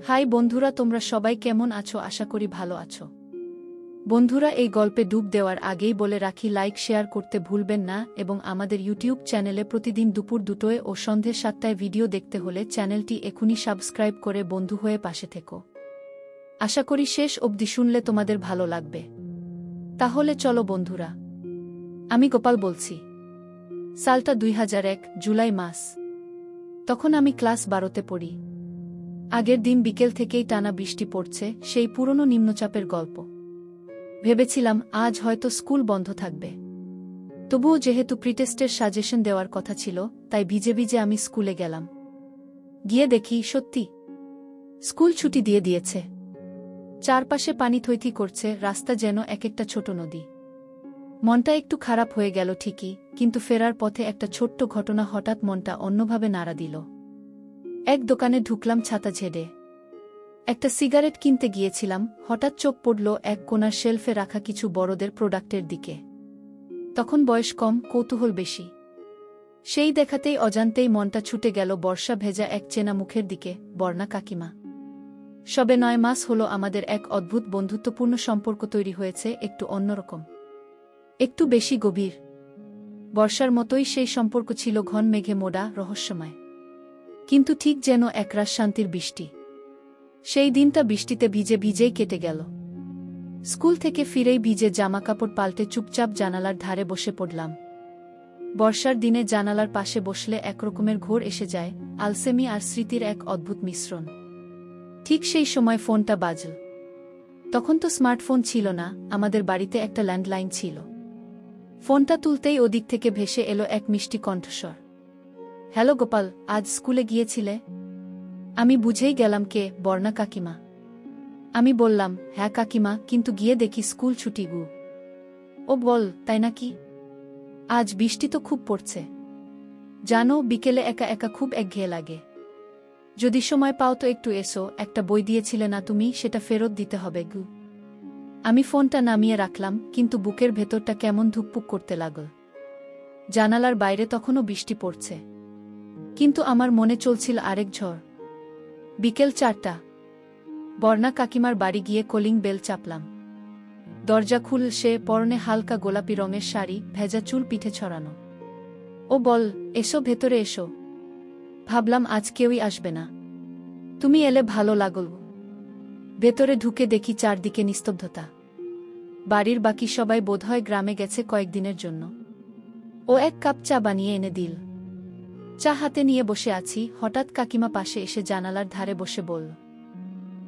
High বন্ধুরা, তোমরা সবাই কেমন আছো? আশা করি ভালো আছো। বন্ধুরা, এই গল্পে ডুব দেওয়ার আগেই বলে রাখি, লাইক শেয়ার করতে ভুলবেন না এবং আমাদের ইউটিউব চ্যানেলে প্রতিদিন দুপুর 2টায় ও সন্ধে 7টায় ভিডিও দেখতে হলে চ্যানেলটি এখনই সাবস্ক্রাইব করে বন্ধু হয়ে পাশে থেকো। আশা করি শেষ অবধি শুনলে তোমাদের ভালো লাগবে। তাহলে চলো বন্ধুরা। আমি গোপাল বলছি। সালটা 2001, জুলাই মাস। তখন আমি ক্লাস 12তে পড়ি। আগের দিন বিকেল থেকেই টানা বৃষ্টি পড়ছে, সেই পুরনো নিম্নচাপের গল্প। ভেবেছিলাম আজ হয়তো স্কুল বন্ধ থাকবে। তবুও যেহেতু প্রিটেস্টের সাজেশন দেওয়ার কথা ছিল, তাই ভিজে ভিজে আমি স্কুলে গেলাম। গিয়ে দেখি সত্যি স্কুল ছুটি দিয়ে দিয়েছে। চারপাশে পানি থইথি করছে, রাস্তা যেন এক একটা ছোট নদী। মনটা একটু খারাপ হয়ে গেল ঠিকই, কিন্তু ফেরার পথে একটা ছোট্ট ঘটনা হঠাৎ মনটা অন্যভাবে নাড়া দিল। এক দোকানে ঢুকলাম ছাতা ঝেড়ে। একটা সিগারেট কিনতে গিয়েছিলাম, হঠাৎ চোখ পড়ল এক কোণার শেলফে রাখা কিছু বড়দের প্রোডাক্টের দিকে। তখন বয়স কম, কৌতূহল বেশি। সেই দেখাতেই অজান্তেই মনটা ছুটে গেল বর্ষা ভেজা এক চেনা মুখের দিকে, বর্ণা কাকিমা। সবে 9 মাস হলো আমাদের এক অদ্ভুত বন্ধুত্বপূর্ণ সম্পর্ক তৈরি হয়েছে, একটু অন্যরকম, একটু বেশি গভীর। বর্ষার মতোই সেই সম্পর্ক ছিল ঘন মেঘে মোড়া, রহস্যময়, কিন্তু ঠিক যেন একরাশ শান্তির বৃষ্টি। সেই দিনটা বৃষ্টিতে ভিজে ভিজেই কেটে গেল। স্কুল থেকে ফিরেই ভিজে জামাকাপড় পাল্টে চুপচাপ জানালার ধারে বসে পড়লাম। বর্ষার দিনে জানালার পাশে বসলে একরকমের ঘোর এসে যায়, আলসেমি আর স্মৃতির এক অদ্ভুত মিশ্রণ। ঠিক সেই সময় ফোনটা বাজল। তখন তো স্মার্টফোন ছিল না, আমাদের বাড়িতে একটা ল্যান্ডলাইন ছিল। ফোনটা তুলতেই ওদিক থেকে ভেসে এলো এক মিষ্টি কণ্ঠস্বর। হ্যালো গোপাল, আজ স্কুলে গিয়েছিলে? আমি বুঝেই গেলাম কে, বর্ণা কাকিমা। আমি বললাম, হ্যাঁ কাকিমা, কিন্তু গিয়ে দেখি স্কুল ছুটি গু। ও বল, তাই নাকি? আজ বৃষ্টি তো খুব পড়ছে। জানো, বিকেলে একা একা খুব একঘেয়ে লাগে। যদি সময় পাও তো একটু এসো, একটা বই দিয়েছিলে না তুমি, সেটা ফেরত দিতে হবে গু। আমি ফোনটা নামিয়ে রাখলাম, কিন্তু বুকের ভেতরটা কেমন ধুকপুক করতে লাগল। জানালার বাইরে তখনও বৃষ্টি পড়ছে, কিন্তু আমার মনে চলছিল আরেক ঝড়। বিকেল 4টা। বর্ণা কাকিমার বাড়ি গিয়ে কলিং বেল চাপলাম। দরজা খুলছে, পরনে হালকা গোলাপি রঙের শাড়ি, ভেজা চুল পিঠে ছড়ানো। ও বল, এসো ভেতরে এসো। ভাবলাম আজ কেউই আসবে না, তুমি এলে ভালো লাগল। ভেতরে ঢুকে দেখি চারদিকে নিস্তব্ধতা। বাড়ির বাকি সবাই বোধহয় গ্রামে গেছে কয়েকদিনের জন্য। ও এক কাপ চা বানিয়ে এনে দিল। চা হাতে নিয়ে বসে আছি, হঠাৎ কাকিমা পাশে এসে জানালার ধারে বসে বলল,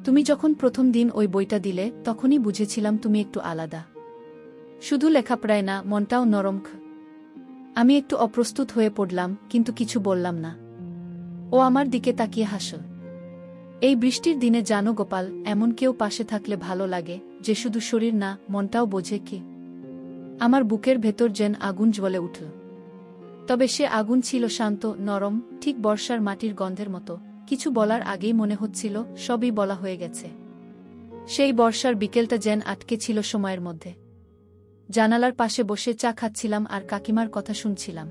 তুমি যখন প্রথম দিন ওই বইটা দিলে তখনই বুঝেছিলাম তুমি একটু আলাদা। শুধু লেখাপড়ায় না, মনটাও নরম। আমি একটু অপ্রস্তুত হয়ে পড়লাম, কিন্তু কিছু বললাম না। ও আমার দিকে তাকিয়ে হাসল। এই বৃষ্টির দিনে জানো গোপাল, এমন কেউ পাশে থাকলে ভালো লাগে, যে শুধু শরীর না, মনটাও বোঝে কি। আমার বুকের ভেতর যেন আগুন জ্বলে উঠল। তবে সে আগুন ছিল শান্ত, নরম, ঠিক বর্ষার মাটির গন্ধের মতো। কিছু বলার আগেই মনে হচ্ছিল সবই বলা হয়ে গেছে। সেই বর্ষার বিকেলটা যেন আটকে ছিল সময়ের মধ্যে। জানালার পাশে বসে চা খাচ্ছিলাম আর কাকিমার কথা শুনছিলাম।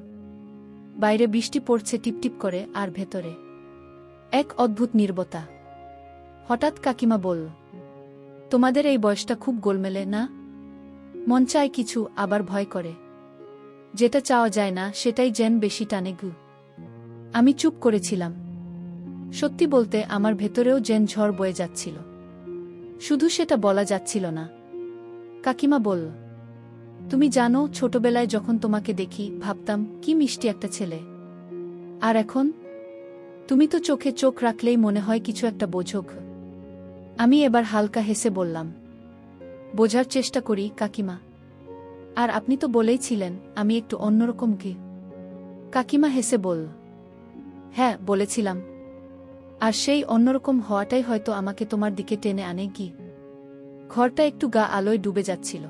বাইরে বৃষ্টি পড়ছে টিপটিপ করে, আর ভেতরে এক অদ্ভুত নীরবতা। হঠাৎ কাকিমা বলল, তোমাদের এই বয়সটা খুব গোলমেলে না? মন চায় কিছু, আবার ভয় করে। যেটা চাওয়া যায় না সেটাই যেন বেশি টানে গু। আমি চুপ করেছিলাম। সত্যি বলতে আমার ভেতরেও যেন ঝড় বয়ে যাচ্ছিল, শুধু সেটা বলা যাচ্ছিল না। কাকিমা বলল, তুমি জানো, ছোটবেলায় যখন তোমাকে দেখি ভাবতাম কি মিষ্টি একটা ছেলে। আর এখন তুমি তো চোখে চোখ রাখলেই মনে হয় কিছু একটা বোঝো। আমি এবার হালকা হেসে বললাম, বোঝার চেষ্টা করি কাকিমা। আর আপনি তো বলেইছিলেন আমি একটু অন্যরকম কি। কাকিমা হেসে বলল, হ্যাঁ বলেছিলাম, আর সেই অন্যরকম হওয়াটাই হয়তো আমাকে তোমার দিকে টেনে আনে কি। ঘরটা একটু গা আলোয় ডুবে যাচ্ছিল।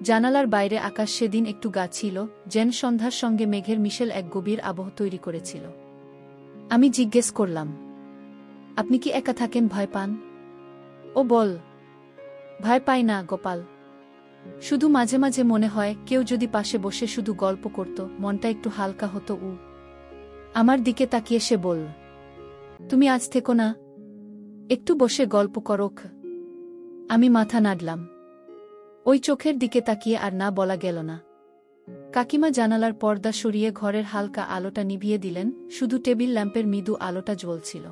জানালার বাইরে আকাশ সেদিন একটু গা ছিল, যেন সন্ধ্যার সঙ্গে মেঘের মিশেল এক গভীর আবহ তৈরি করেছিল। আমি জিজ্ঞেস করলাম, আপনি কি একা থাকেন, ভয় পান? ও বল, ভয় পাই না গোপাল, শুধু মাঝে মাঝে মনে হয় কেউ যদি পাশে বসে শুধু গল্প করত, মনটা একটু হালকা হতো। আমার দিকে তাকিয়ে সে বলল, তুমি আজ থেকো না? একটু বসে গল্প করোক। আমি মাথা নাড়লাম। ওই চোখের দিকে তাকিয়ে আর না বলা গেল না। কাকিমা জানালার পর্দা সরিয়ে ঘরের হালকা আলোটা নিভিয়ে দিলেন, শুধু টেবিল ল্যাম্পের মৃদু আলোটা জ্বলছিল।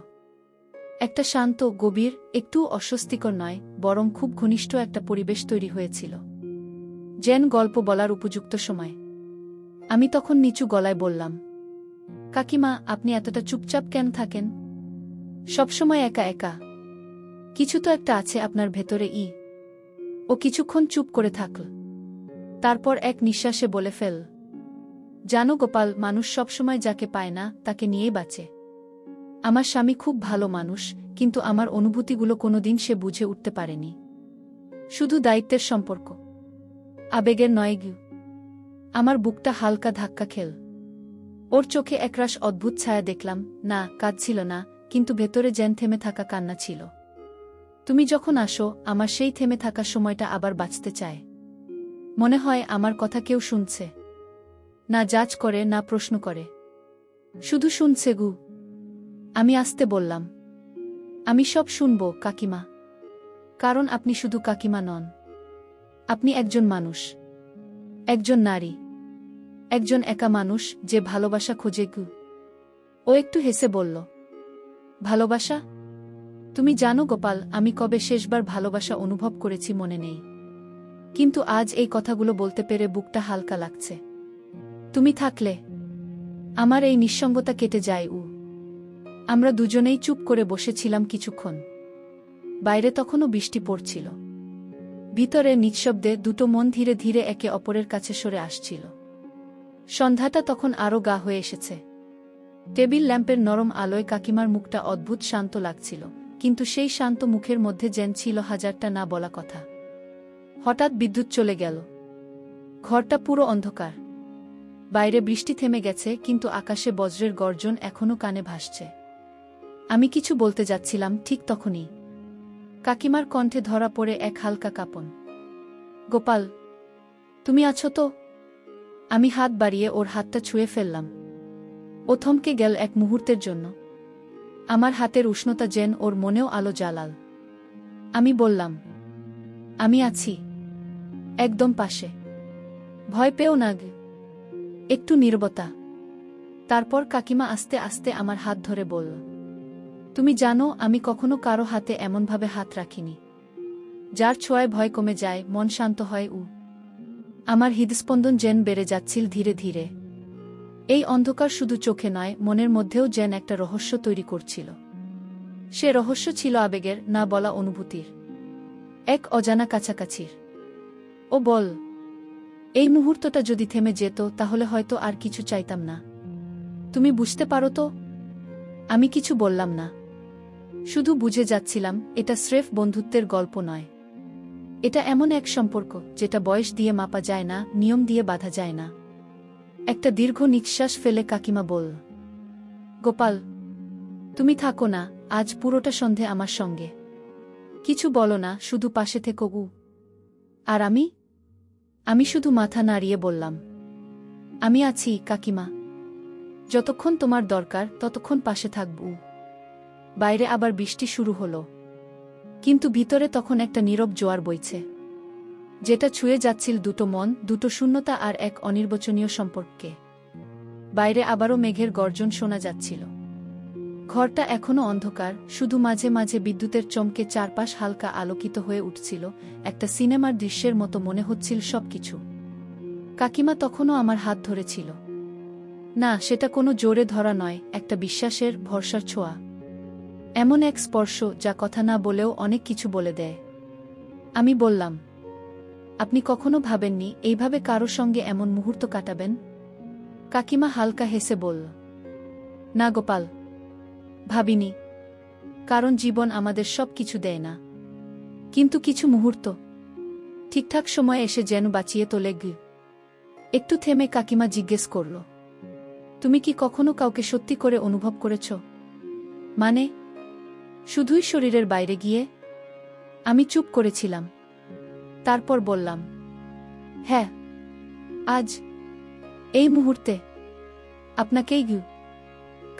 একটা শান্ত, গভীর, একটু অস্বস্তিকর নয়, বরং খুব ঘনিষ্ঠ একটা পরিবেশ তৈরি হয়েছিল, যেন গল্প বলার উপযুক্ত সময়। আমি তখন নিচু গলায় বললাম, কাকিমা, আপনি এতটা চুপচাপ কেন থাকেন? সবসময় একা একা? কিছু তো একটা আছে আপনার ভেতরে। ও কিছুক্ষণ চুপ করে থাকল। তারপর এক নিঃশ্বাসে বলে ফেল, জানো গোপাল, মানুষ সবসময় যাকে পায় না তাকে নিয়েই বাঁচে। আমার স্বামী খুব ভালো মানুষ, কিন্তু আমার অনুভূতিগুলো কোনোদিন সে বুঝে উঠতে পারেনি। শুধু দায়িত্বের সম্পর্ক, আবেগের নয়। আমার বুকটা হালকা ধাক্কা খেল। ওর চোখে একরাশ অদ্ভুত ছায়া দেখলাম, না কাঁদছিল না, কিন্তু ভেতরে যেন থেমে থাকা কান্না ছিল। তুমি যখন আসো, আমার সেই থেমে থাকা সময়টা আবার বাঁচতে চায়। মনে হয় আমার কথা কেউ শুনছে, না জাজ করে, না প্রশ্ন করে, শুধু শুনছে। আমি আস্তে বললাম, আমি সব শুনব কাকিমা, কারণ আপনি শুধু কাকিমা নন, আপনি একজন মানুষ, একজন নারী, একজন একা মানুষ যে ভালোবাসা খোঁজে। ও একটু হেসে বলল, ভালোবাসা? তুমি জানো গোপাল, আমি কবে শেষবার ভালোবাসা অনুভব করেছি মনে নেই, কিন্তু আজ এই কথাগুলো বলতে পেরে বুকটা হালকা লাগছে। তুমি থাকলে আমার এই নিঃসঙ্গতা কেটে যায়। আমরা দুজনেই চুপ করে বসেছিলাম কিছুক্ষণ। বাইরে তখনও বৃষ্টি পড়ছিল। ভিতরে নিঃশব্দে দুটো মন ধীরে ধীরে একে অপরের কাছে সরে আসছিল। সন্ধ্যাটা তখন আরও গা হয়ে এসেছে। টেবিল ল্যাম্পের নরম আলোয় কাকিমার মুখটা অদ্ভুত শান্ত লাগছিল, কিন্তু সেই শান্ত মুখের মধ্যে যেন ছিল হাজারটা না বলা কথা। হঠাৎ বিদ্যুৎ চলে গেল। ঘরটা পুরো অন্ধকার। বাইরে বৃষ্টি থেমে গেছে, কিন্তু আকাশে বজ্রের গর্জন এখনো কানে ভাসছে। আমি কিছু বলতে যাচ্ছিলাম, ঠিক তখনই কাকিমার কণ্ঠে ধরা পড়ে এক হালকা কাঁপন। গোপাল, তুমি আছো তো? আমি হাত বাড়িয়ে ওর হাতটা ছুঁয়ে ফেললাম। ও থমকে গেল এক মুহূর্তের জন্য। আমার হাতের উষ্ণতা যেন ওর মনেও আলো জ্বালাল। আমি বললাম, আমি আছি, একদম পাশে, ভয় পেও না। একটু নীরবতা। তারপর কাকিমা আস্তে আস্তে আমার হাত ধরে বলল, তুমি জানো, আমি কখনো কারো হাতে এমনভাবে হাত রাখিনি, যার ছোঁয়ায় ভয় কমে যায়, মন শান্ত হয়। আমার হৃদস্পন্দন যেন বেড়ে যাচ্ছিল ধীরে ধীরে। এই অন্ধকার শুধু চোখে নয়, মনের মধ্যেও যেন একটা রহস্য তৈরি করছিল। সে রহস্য ছিল আবেগের, না বলা অনুভূতির, এক অজানা কাছাকাছির। ও বল, এই মুহূর্তটা যদি থেমে যেত, তাহলে হয়তো আর কিছু চাইতাম না। তুমি বুঝতে পারো তো? আমি কিছু বললাম না, শুধু বুঝে যাচ্ছিলাম, এটা স্রেফ বন্ধুত্বের গল্প নয়। এটা এমন এক সম্পর্ক যেটা বয়স দিয়ে মাপা যায় না, নিয়ম দিয়ে বাঁধা যায় না। একটা দীর্ঘ নিঃশ্বাস ফেলে কাকিমা বলল, গোপাল, তুমি থাকো না আজ পুরোটা সন্ধে আমার সঙ্গে। কিছু বলো না, শুধু পাশে থেকো। আর আমি শুধু মাথা নাড়িয়ে বললাম, আমি আছি কাকিমা, যতক্ষণ তোমার দরকার ততক্ষণ পাশে থাকব। বাইরে আবার বৃষ্টি শুরু হলো, কিন্তু ভিতরে তখন একটা নীরব জোয়ার বইছে, যেটা ছুঁয়ে যাচ্ছিল দুটো মন, দুটো শূন্যতা আর এক অনির্বচনীয় সম্পর্ককে। বাইরে আবারও মেঘের গর্জন শোনা যাচ্ছিল। ঘরটা এখনো অন্ধকার, শুধু মাঝে মাঝে বিদ্যুতের চমকে চারপাশ হালকা আলোকিত হয়ে উঠছিল, একটা সিনেমার দৃশ্যের মতো মনে হচ্ছিল সবকিছু। কাকিমা তখনও আমার হাত ধরেছিল। না, সেটা কোনো জোরে ধরা নয়, একটা বিশ্বাসের, ভরসার ছোঁয়া। এমন এক স্পর্শ যা কথা না বলেও অনেক কিছু বলে দেয়। আমি বললাম, আপনি কখনো ভাবেননি এইভাবে কারো সঙ্গে এমন মুহূর্ত কাটাবেন? কাকিমা হালকা হেসে বলল, না গোপাল, ভাবিনি। কারণ জীবন আমাদের সব কিছু দেয় না, কিন্তু কিছু মুহূর্ত ঠিকঠাক সময় এসে যেন বাঁচিয়ে তোলে। একটু থেমে কাকিমা জিজ্ঞেস করল, তুমি কি কখনো কাউকে সত্যি করে অনুভব করেছ? মানে, শুধুই শরীরের বাইরে গিয়ে? আমি চুপ করেছিলাম। তারপর বললাম, হ্যাঁ, আজ, এই মুহূর্তে, আপনাকেই।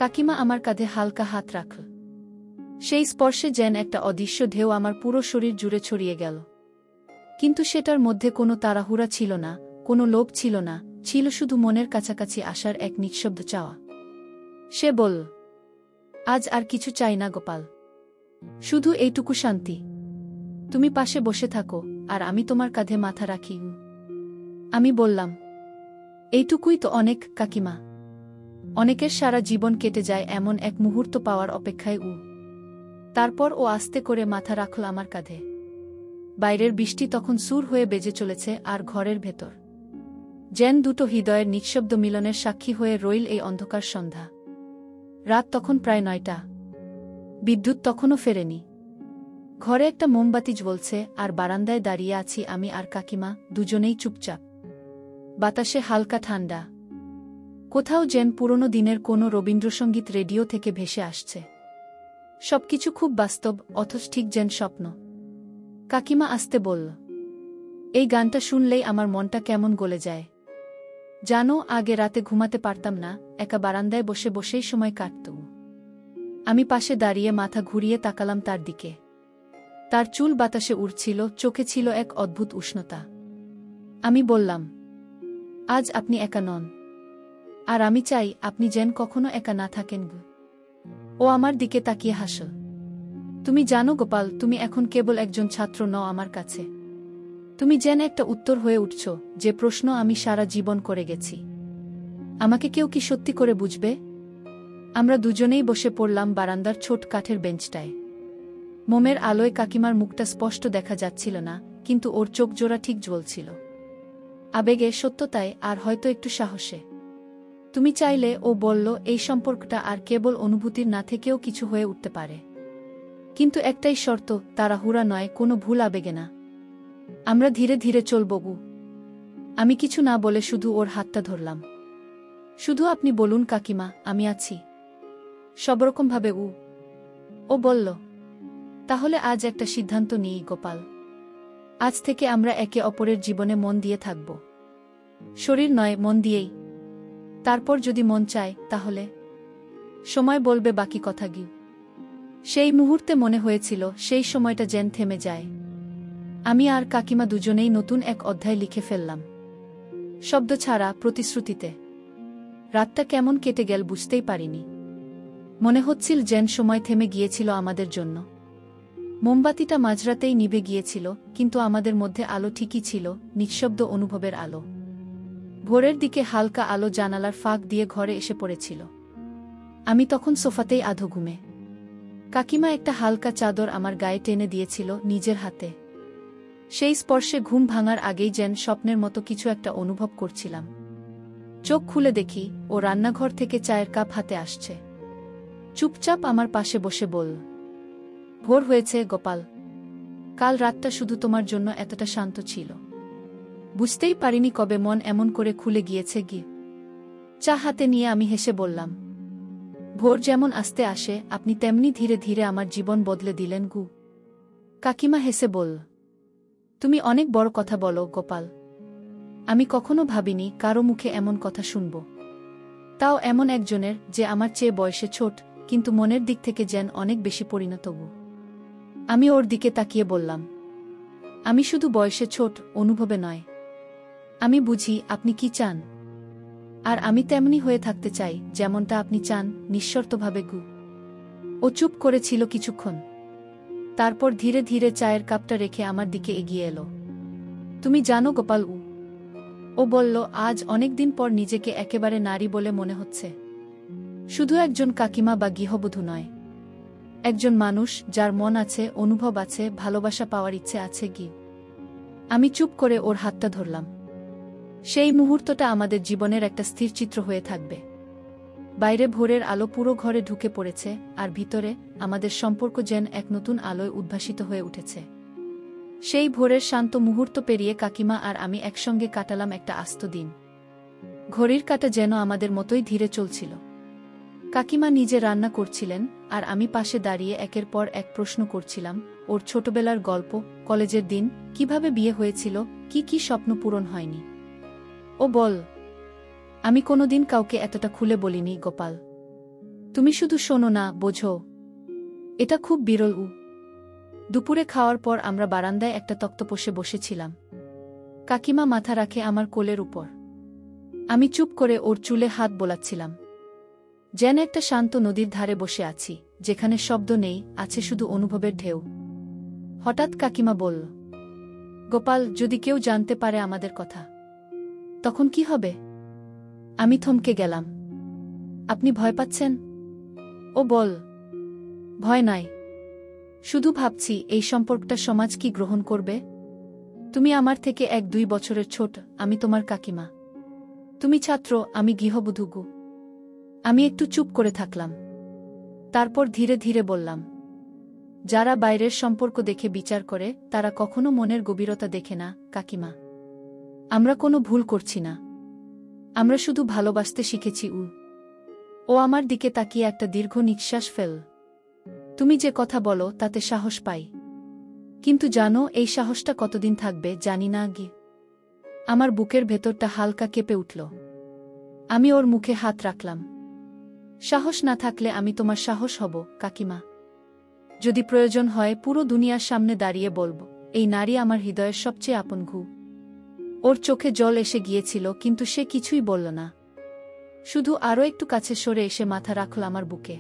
কাকিমা আমার কাঁধে হালকা হাত রাখল। সেই স্পর্শে যেন একটা অদৃশ্য ঢেউ আমার পুরো শরীর জুড়ে ছড়িয়ে গেল। কিন্তু সেটার মধ্যে কোনো তাড়াহুড়া ছিল না, কোনো লোভ ছিল না, ছিল শুধু মনের কাছাকাছি আসার এক নিঃশব্দ চাওয়া। সে বলল, আজ আর কিছু চাই না গোপাল, শুধু এইটুকু শান্তি। তুমি পাশে বসে থাকো আর আমি তোমার কাঁধে মাথা রাখি। আমি বললাম, এইটুকুই তো অনেক কাকিমা। অনেকের সারা জীবন কেটে যায় এমন এক মুহূর্ত পাওয়ার অপেক্ষায়। তারপর ও আস্তে করে মাথা রাখল আমার কাঁধে। বাইরের বৃষ্টি তখন সুর হয়ে বেজে চলেছে, আর ঘরের ভেতর যেন দুটো হৃদয়ের নিঃশব্দ মিলনের সাক্ষী হয়ে রইল এই অন্ধকার সন্ধ্যা। রাত তখন প্রায় 9টা। বিদ্যুৎ তখনও ফেরেনি। ঘরে একটা মোমবাতি জ্বলছে, আর বারান্দায় দাঁড়িয়ে আছি আমি আর কাকিমা, দুজনেই চুপচাপ। বাতাসে হালকা ঠান্ডা, কোথাও যেন পুরনো দিনের কোনো রবীন্দ্রসঙ্গীত রেডিও থেকে ভেসে আসছে। সবকিছু খুব বাস্তব, অথচ ঠিক যেন স্বপ্ন। কাকিমা আস্তে বলল, এই গানটা শুনলেই আমার মনটা কেমন গলে যায়। জানো, আগে রাতে ঘুমাতে পারতাম না, একা বারান্দায় বসে বসেই সময় কাটত। আমি পাশে দাঁড়িয়ে মাথা ঘুরিয়ে তাকালাম তার দিকে। তার চুল বাতাসে উড়ছিল, চোখে ছিল এক অদ্ভুত উষ্ণতা। আমি বললাম, আজ আপনি একা নন, আর আমি চাই আপনি যেন কখনো একা না থাকেন। ও আমার দিকে তাকিয়ে হাসল। তুমি জানো গোপাল, তুমি এখন কেবল একজন ছাত্র নও আমার কাছে। তুমি যেন একটা উত্তর হয়ে উঠছ, যে প্রশ্ন আমি সারা জীবন করে গেছি। আমাকে কেউ কি সত্যি করে বুঝবে? আমরা দুজনেই বসে পড়লাম বারান্দার ছোট কাঠের বেঞ্চটায়। মোমের আলোয় কাকিমার মুখটা স্পষ্ট দেখা যাচ্ছিল না, কিন্তু ওর চোখ জোড়া ঠিক জ্বলছিল। আবেগে, সত্যতায়, আর হয়তো একটু সাহসে। তুমি চাইলে, ও বলল, এই সম্পর্কটা আর কেবল অনুভূতির না থেকেও কিছু হয়ে উঠতে পারে। কিন্তু একটাই শর্ত, তাড়াহুড়া নয়, কোনো ভুল আবেগে না। আমরা ধীরে ধীরে চলব। আমি কিছু না বলে শুধু ওর হাতটা ধরলাম। শুধু আপনি বলুন কাকিমা, আমি আছি সবরকমভাবে। ও বলল, তাহলে আজ একটা সিদ্ধান্ত নিই গোপাল। আজ থেকে আমরা একে অপরের জীবনে মন দিয়ে থাকব। শরীর নয়, মন দিয়েই। তারপর যদি মন চায়, তাহলে সময় বলবে বাকি কথা। সেই মুহূর্তে মনে হয়েছিল সেই সময়টা যেন থেমে যায়। আমি আর কাকিমা দুজনেই নতুন এক অধ্যায় লিখে ফেললাম, শব্দ ছাড়া, প্রতিশ্রুতিতে। রাতটা কেমন কেটে গেল বুঝতেই পারিনি। মনে হচ্ছিল যেন সময় থেমে গিয়েছিল আমাদের জন্য। মোমবাতিটা মাঝরাতেই নিভে গিয়েছিল, কিন্তু আমাদের মধ্যে আলো ঠিকই ছিল, নিঃশব্দ অনুভবের আলো। ভোরের দিকে হালকা আলো জানালার ফাঁক দিয়ে ঘরে এসে পড়েছিল। আমি তখন সোফাতেই আধো ঘুমে। কাকিমা একটা হালকা চাদর আমার গায়ে টেনে দিয়েছিল নিজের হাতে। সেই স্পর্শে ঘুম ভাঙার আগেই যেন স্বপ্নের মতো কিছু একটা অনুভব করছিলাম। চোখ খুলে দেখি, ও রান্নাঘর থেকে চায়ের কাপ হাতে আসছে। চুপচাপ আমার পাশে বসে বলল, ভোর হয়েছে গোপাল। কাল রাতটা শুধু তোমার জন্য এতটা শান্ত ছিল। বুঝতেই পারিনি কবে মন এমন করে খুলে গিয়েছে। চা হাতে নিয়ে আমি হেসে বললাম, ভোর যেমন আস্তে আসে, আপনি তেমনি ধীরে ধীরে আমার জীবন বদলে দিলেন। কাকিমা হেসে বলল, তুমি অনেক বড় কথা বলো গোপাল। আমি কখনো ভাবিনি কারো মুখে এমন কথা শুনব, তাও এমন একজনের যে আমার চেয়ে বয়সে ছোট, কিন্তু মনের দিক থেকে যেন অনেক বেশি পরিণত। আমি ওর দিকে তাকিয়ে বললাম, আমি শুধু বয়সে ছোট, অনুভবে নয়। আমি বুঝি আপনি কি চান, আর আমি তেমনি হয়ে থাকতে চাই যেমনটা আপনি চান, নিঃশর্তভাবে। ও চুপ করেছিল কিছুক্ষণ, তারপর ধীরে ধীরে চায়ের কাপটা রেখে আমার দিকে এগিয়ে এলো। তুমি জানো গোপাল, ও বলল, আজ অনেকদিন পর নিজেকে একেবারে নারী বলে মনে হচ্ছে। শুধু একজন কাকিমা বা গৃহবধূ নয়, একজন মানুষ যার মন আছে, অনুভব আছে, ভালোবাসা পাওয়ার ইচ্ছে আছে। আমি চুপ করে ওর হাতটা ধরলাম। সেই মুহূর্তটা আমাদের জীবনের একটা স্থির চিত্র হয়ে থাকবে। বাইরে ভোরের আলো পুরো ঘরে ঢুকে পড়েছে, আর ভিতরে আমাদের সম্পর্ক যেন এক নতুন আলোয় উদ্ভাসিত হয়ে উঠেছে। সেই ভোরের শান্ত মুহূর্ত পেরিয়ে কাকিমা আর আমি একসঙ্গে কাটালাম একটা আস্ত দিন। ঘড়ির কাঁটা যেন আমাদের মতোই ধীরে চলছিল। কাকিমা নিজে রান্না করছিলেন, আর আমি পাশে দাঁড়িয়ে একের পর এক প্রশ্ন করছিলাম, ওর ছোটবেলার গল্প, কলেজের দিন, কিভাবে বিয়ে হয়েছিল, কি কি স্বপ্ন পূরণ হয়নি। ও বল, আমি কোনোদিন কাউকে এতটা খুলে বলিনি গোপাল। তুমি শুধু শোনো না, বোঝো। এটা খুব বিরল। দুপুরে খাওয়ার পর আমরা বারান্দায় একটা তক্তপোষে বসেছিলাম। কাকিমা মাথা রাখে আমার কোলের উপর। আমি চুপ করে ওর চুলে হাত বোলাচ্ছিলাম। যেন একটা শান্ত নদীর ধারে বসে আছি, যেখানে শব্দ নেই, আছে শুধু অনুভবের ঢেউ। হঠাৎ কাকিমা বলল, গোপাল, যদি কেউ জানতে পারে আমাদের কথা, তখন কি হবে? আমি থমকে গেলাম। আপনি ভয় পাচ্ছেন? ও বল, ভয় নাই, শুধু ভাবছি এই সম্পর্কটা সমাজ কি গ্রহণ করবে। তুমি আমার থেকে 1-2 বছরের ছোট, আমি তোমার কাকিমা। তুমি ছাত্র, আমি গৃহবধূ। আমি একটু চুপ করে থাকলাম। তারপর ধীরে ধীরে বললাম, যারা বাইরের সম্পর্ক দেখে বিচার করে তারা কখনো মনের গভীরতা দেখে না কাকিমা। আমরা কোনো ভুল করছি না, আমরা শুধু ভালোবাসতে শিখেছি। ও আমার দিকে তাকিয়ে একটা দীর্ঘ নিঃশ্বাস ফেল। তুমি যে কথা বলো তাতে সাহস পাই, কিন্তু জানো এই সাহসটা কতদিন থাকবে জানি না। আমার বুকের ভেতরটা হালকা কেঁপে উঠল। আমি ওর মুখে হাত রাখলাম। সাহস না থাকলে আমি তোমার সাহস হব কাকিমা। যদি প্রয়োজন হয় পুরো দুনিয়ার সামনে দাঁড়িয়ে বলবো, এই নারী আমার হৃদয়ের সবচেয়ে আপন ঘু। ওর চোখে জল এসে গিয়েছিল, কিন্তু সে কিছুই বলল না, শুধু আরও একটু কাছে সরে এসে মাথা রাখল আমার বুকে।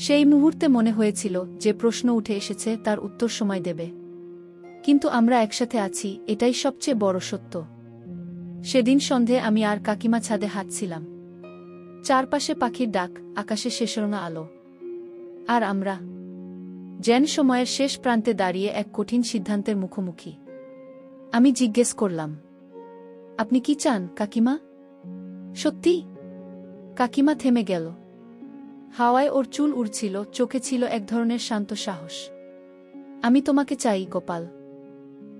সেই মুহূর্তে মনে হয়েছিল যে প্রশ্ন উঠে এসেছে তার উত্তর সময় দেবে, কিন্তু আমরা একসাথে আছি, এটাই সবচেয়ে বড় সত্য। সেদিন সন্ধে আমি আর কাকিমা ছাদে হাঁটছিলাম। চারপাশে পাখির ডাক, আকাশে শেষরঙা আলো, আর আমরা যেন সময়ের শেষ প্রান্তে দাঁড়িয়ে এক কঠিন সিদ্ধান্তের মুখোমুখি। আমি জিজ্ঞেস করলাম, আপনি কি চান কাকিমা? সত্যি? কাকিমা থেমে গেল। হাওয়ায় ওর চুল উড়ছিল, চোখে ছিল এক ধরনের শান্ত সাহস। আমি তোমাকে চাই গোপাল,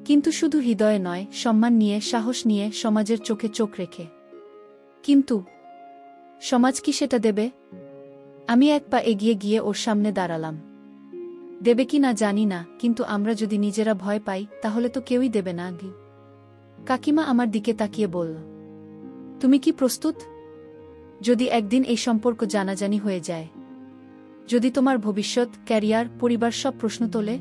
কিন্তু শুধু হৃদয়ে নয়, সম্মান নিয়ে, সাহস নিয়ে, সমাজের চোখে চোখ রেখে। কিন্তু সমাজ কি সেটা দেবে? আমি এক পা এগিয়ে গিয়ে ওর সামনে দাঁড়ালাম। দেবে কি না জানি না, কিন্তু আমরা যদি নিজেরা ভয় পাই তাহলে তো কেউই দেবে না। কাকিমা আমার দিকে তাকিয়ে বলল, তুমি কি প্রস্তুত? যদি একদিন এই সম্পর্ক জানাজানি হয়ে যায়, যদি তোমার ভবিষ্যৎ, ক্যারিয়ার, পরিবার সব প্রশ্ন তোলে?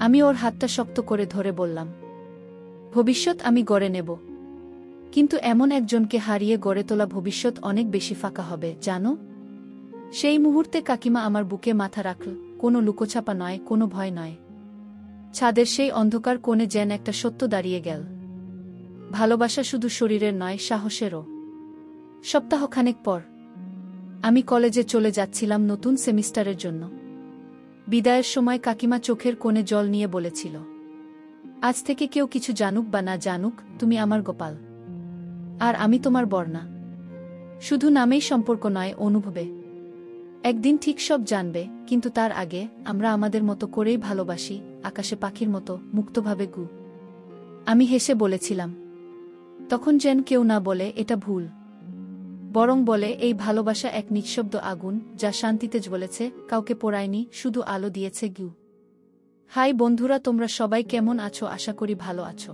আমি ওর হাতটা শক্ত করে ধরে বললাম, ভবিষ্যৎ আমি গড়ে নেব, কিন্তু এমন একজনকে হারিয়ে গড়ে তোলা ভবিষ্যৎ অনেক বেশি ফাঁকা হবে জানো। সেই মুহূর্তে কাকিমা আমার বুকে মাথা রাখল, কোনো লুকোছাপা নয়, কোনো ভয় নয়। ছাদের সেই অন্ধকার কোণে যেন একটা সত্য দাঁড়িয়ে গেল। ভালোবাসা শুধু শরীরের নয়, সাহসেরও। সপ্তাহখানেক পর আমি কলেজে চলে যাচ্ছিলাম নতুন সেমিস্টারের জন্য। বিদায়ের সময় কাকিমা চোখের কোণে জল নিয়ে বলেছিল, আজ থেকে কেউ কিছু জানুক বা না জানুক, তুমি আমার গোপাল, আর আমি তোমার বর্ণা। শুধু নামেই সম্পর্ক নয়, অনুভবে। একদিন ঠিক সব জানবে, কিন্তু তার আগে আমরা আমাদের মতো করেই ভালোবাসি, আকাশে পাখির মতো, মুক্তভাবে। আমি হেসে বলেছিলাম। তখন যেন কেউ না বলে এটা ভুল, বরং বলে এই ভালোবাসা এক নিঃশব্দ আগুন, যা শান্তিতে জ্বলেছে, কাউকে পোড়ায়নি, শুধু আলো দিয়েছে। হাই বন্ধুরা, তোমরা সবাই কেমন আছো? আশা করি ভালো আছো।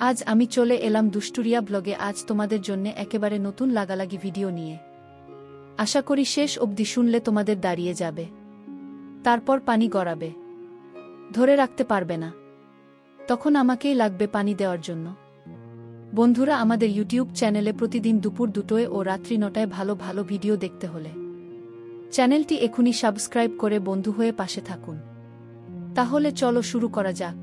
আজ আমি চলে এলাম দুষ্টুরিয়া ব্লগে, আজ তোমাদের জন্য একেবারে নতুন লাগালাগি ভিডিও নিয়ে। আশা করি শেষ অবধি শুনলে তোমাদের দাঁড়িয়ে যাবে, তারপর পানি গড়াবে, ধরে রাখতে পারবে না, তখন আমাকেই লাগবে পানি দেওয়ার জন্য। বন্ধুরা, আমাদের ইউটিউব চ্যানেলে প্রতিদিন দুপুর 2টায় ও রাত্রি 9টায় ভালো ভালো ভিডিও দেখতে হলে চ্যানেলটি এখনই সাবস্ক্রাইব করে বন্ধু হয়ে পাশে থাকুন। তাহলে চলো শুরু করা যাক।